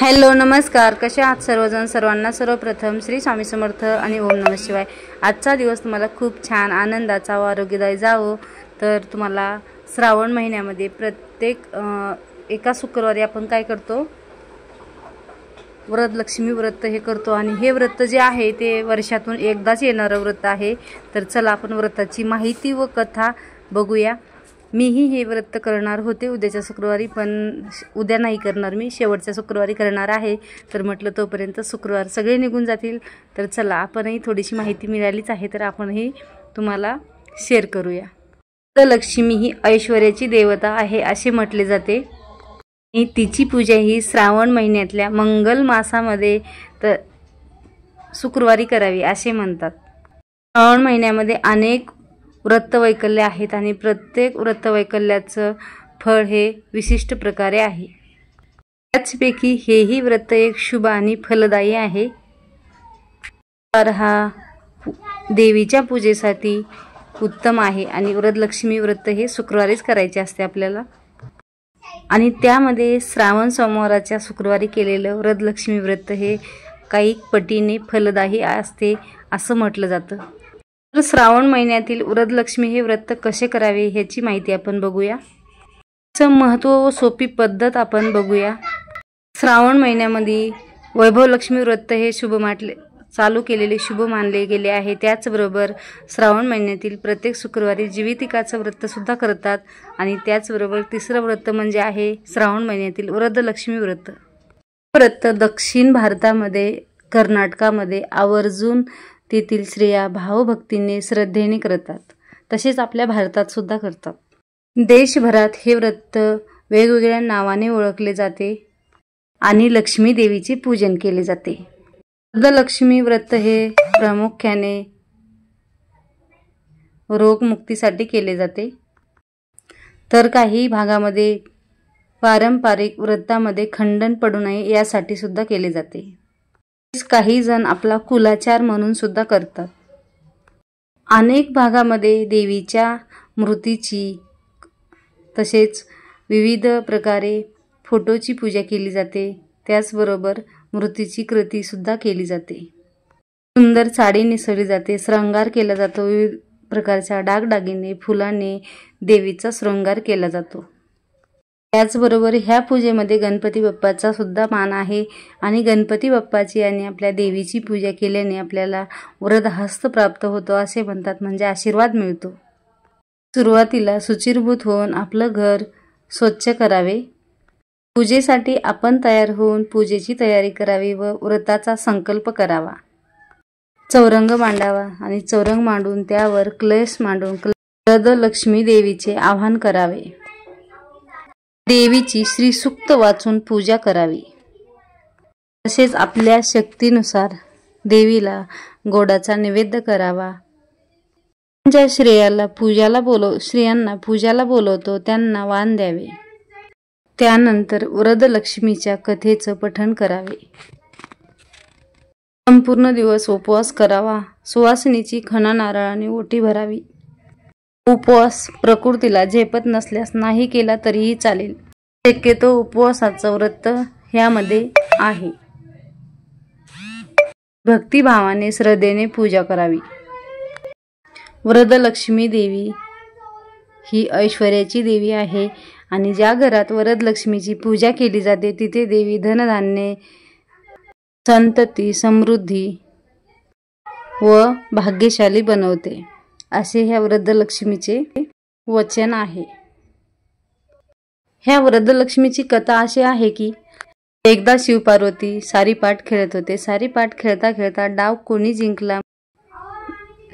Hello नमस्कार, कसे आहात सर्वजण? सर्वांना सर्वप्रथम श्री स्वामी समर्थ आणि ओम नमः शिवाय। आजचा दिवस तुम्हाला खूप छान आनंदाचा व आरोग्यदायी जावो। तर तुम्हाला श्रावण महिन्यामध्ये प्रत्येक एका शुक्रवारी आपण काय करतो, वरदलक्ष्मी व्रत हे करतो आणि हे व्रत जे आहे ते वर्षातून एकदाच येणारं व्रत आहे। तर चला आपण व्रताची माहिती व कथा बघूया। मीही हे व्रत करणार होते उद्याच्या शुक्रवारी, पण उद्या नाही करणार, मी शेवटच्या शुक्रवारी करणार आहे। तर म्हटलं तोपर्यंत शुक्रवार सगळे निघून जातील। तर चला आपणही थोडीशी माहिती मिळालीच आहे तर आपणही तुम्हाला शेअर करूया। लक्ष्मी ही ऐश्वर्याची देवता आहे असे म्हटले जाते आणि तिची पूजा ही श्रावण महिन्यातल्या मंगल मासामध्ये तर शुक्रवारी करावी असे म्हणतात। श्रावण महिन्यामध्ये अनेक व्रतवैकल्य आहेत आणि प्रत्येक व्रतवैकल्याचं फळ हे विशिष्ट प्रकारे आहे। त्याचपैकी हेही व्रत एक शुभ आणि फलदायी आहे। तर हा देवीच्या पूजेसाठी उत्तम आहे आणि वरदलक्ष्मी व्रत हे शुक्रवारीच करायचे असते आपल्याला। आणि त्यामध्ये श्रावण सोमवाराच्या शुक्रवारी केलेलं वरदलक्ष्मी व्रत हे काही पटीने फलदायी असते असं म्हटलं जातं। तर श्रावण महिन्यातील वरदलक्ष्मी हे व्रत कसे करावे ह्याची माहिती आपण बघूया। त्याचं महत्त्व व सोपी पद्धत आपण बघूया। श्रावण महिन्यामध्ये वैभवलक्ष्मी व्रत हे चालू केलेले शुभ मानले गेले आहे। त्याचबरोबर श्रावण महिन्यातील प्रत्येक शुक्रवारी जीवितिकाचं व्रत सुद्धा करतात आणि त्याचबरोबर तिसरं व्रत म्हणजे आहे श्रावण महिन्यातील वरदलक्ष्मी व्रत। व्रत दक्षिण भारतामध्ये कर्नाटकामध्ये आवर्जून तेथील स्त्रिया भावभक्तीने श्रद्धेने करतात, तसेच आपल्या भारतात सुद्धा करतात। देशभरात हे व्रत वेगवेगळ्या नावाने ओळखले जाते आणि लक्ष्मी देवीचे पूजन केले जाते। वरदलक्ष्मी व्रत हे प्रामुख्याने रोगमुक्तीसाठी केले जाते, तर काही भागामध्ये पारंपरिक व्रतामध्ये खंडन पडू नये यासाठी सुद्धा केले जाते। काही जण आपला कुलाचार म्हणून सुद्धा करतात। अनेक भागामध्ये देवीच्या मूर्तीची तसेच विविध प्रकारे फोटोची पूजा केली जाते। त्याचबरोबर मूर्तीची कृती सुद्धा केली जाते। सुंदर साडी नेसवली जाते, श्रंगार केला जातो, विविध प्रकारच्या दागदागिने फुलांनी देवीचा श्रंगार केला जातो। त्याचबरोबर ह्या पूजेमध्ये गणपती बाप्पाचा सुद्धा मान आहे आणि गणपती बाप्पाची आणि आपल्या देवीची पूजा केल्याने आपल्याला वरदहस्त प्राप्त होतो असे म्हणतात, म्हणजे आशीर्वाद मिळतो। सुरुवातीला शुचिर्भूत होऊन आपलं घर स्वच्छ करावे। पूजेसाठी आपण तयार होऊन पूजेची तयारी करावी व व्रताचा संकल्प करावा। चौरंग मांडावा आणि चौरंग मांडून त्यावर कलश मांडून वरदलक्ष्मी देवीचे आवाहन करावे। देवीची श्रीसूक्त वाचून पूजा करावी। तसेच आपल्या शक्तीनुसार देवीला गोडाचा नैवेद्य करावा। ज्या स्त्रियांना पूजाला बोलवतो त्यांना वाण द्यावे। त्यानंतर वरदलक्ष्मीच्या कथेचं पठण करावे। संपूर्ण दिवस उपवास करावा। सुवासिनीची खणा नारळाने ओटी भरावी। उपवास प्रकृतीला झेपत नसल्यास नाही केला तरीही चालेल, शक्यतो उपवासाचं व्रत ह्यामध्ये आहे। भक्तिभावाने श्रद्धेने पूजा करावी। वरदलक्ष्मी देवी ही ऐश्वर्याची देवी आहे आणि ज्या घरात वरदलक्ष्मीची पूजा केली जाते तिथे देवी धनधान्य, संतती, समृद्धी व भाग्यशाली बनवते असे ह्या वरदलक्ष्मीचे वचन आहे। ह्या वरदलक्ष्मीची कथा अशी आहे की एकदा शिवपार्वती सारीपाट खेळत होते। सारीपाट खेळता खेळता डाव कोणी जिंकला,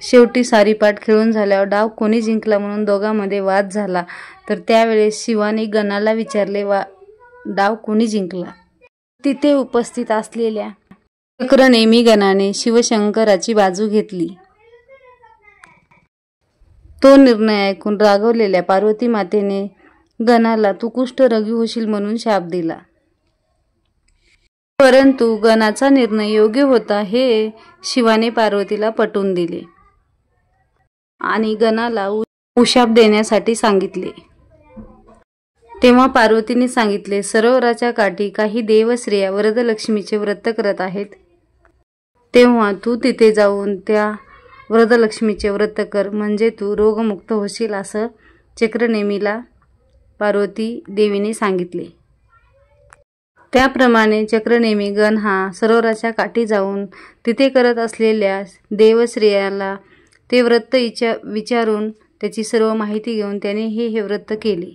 शेवटी सारीपाट खेळून झाल्यावर डाव कोणी जिंकला म्हणून दोघांमध्ये वाद झाला। तर त्यावेळेस शिवाने गणाला विचारले, डाव कोणी जिंकला? तिथे उपस्थित असलेल्या चक्रनेमी गणाने शिवशंकराची बाजू घेतली। तो निर्णय ऐकून रागवलेल्या पार्वती मातेने गणाला तू कुष्ठरोगी होशील म्हणून शाप दिला। परंतु गणाचा निर्णय योग्य होता हे शिवाने पार्वतीला पटवून दिले आणि गणाला उशाप देण्यासाठी सांगितले। तेव्हा पार्वतीने सांगितले, सरोवराच्या काठी काही देवस्त्रिया वरदलक्ष्मीचे व्रत करत आहेत, तेव्हा तू तिथे जाऊन त्या वरदलक्ष्मीचे व्रत कर, म्हणजे तू रोगमुक्त होशील, असं चक्रनेमीला पार्वती देवीने सांगितले। त्याप्रमाणे चक्रनेमी गण हा सरोवराच्या काठी जाऊन तिथे करत असलेल्या देवस्त्रियाला ते व्रत विचारून त्याची सर्व माहिती घेऊन त्याने हे व्रत केले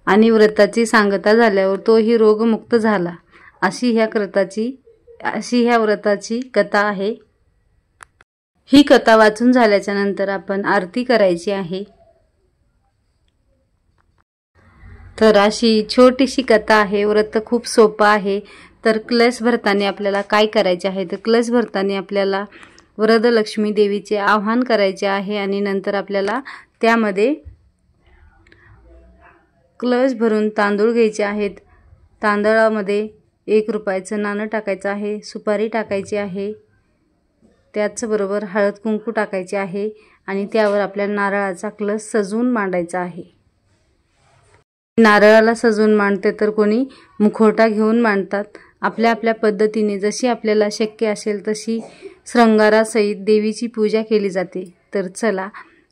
आणि व्रताची सांगता झाल्यावर तोही रोगमुक्त झाला। अशी ह्या व्रताची कथा आहे। ही कथा वाचून झाल्याच्या नंतर आपण आरती करायची आहे। तर अशी छोटीशी कथा आहे। व्रत खूप सोपं आहे। तर कलश भरताना आपल्याला काय करायचे आहे, तर कलश भरताना आपल्याला वरदलक्ष्मी देवीचे आवाहन करायचे आहे आणि नंतर आपल्याला त्यामध्ये कलश भरून तांदूळ घ्यायचे आहेत। तांदळामध्ये 1 रुपयाचं नाणं टाकायचं आहे, सुपारी टाकायची आहे, त्याचबरोबर हळद कुंकू टाकायचे आहे आणि त्यावर आपल्या नारळाचा कलश सजवून मांडायचा आहे। नारळाला सजवून मांडते तर कोणी मुखवटा घेऊन मांडतात। आपल्या आपल्या पद्धतीने जशी आपल्याला शक्य असेल तशी श्रंगारासहित देवीची पूजा केली जाते। तर चला,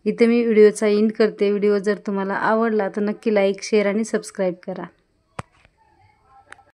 इथे मी व्हिडिओचा एंड करते। व्हिडिओ जर तुम्हाला आवडला तर नक्की लाईक, शेअर आणि सबस्क्राईब करा।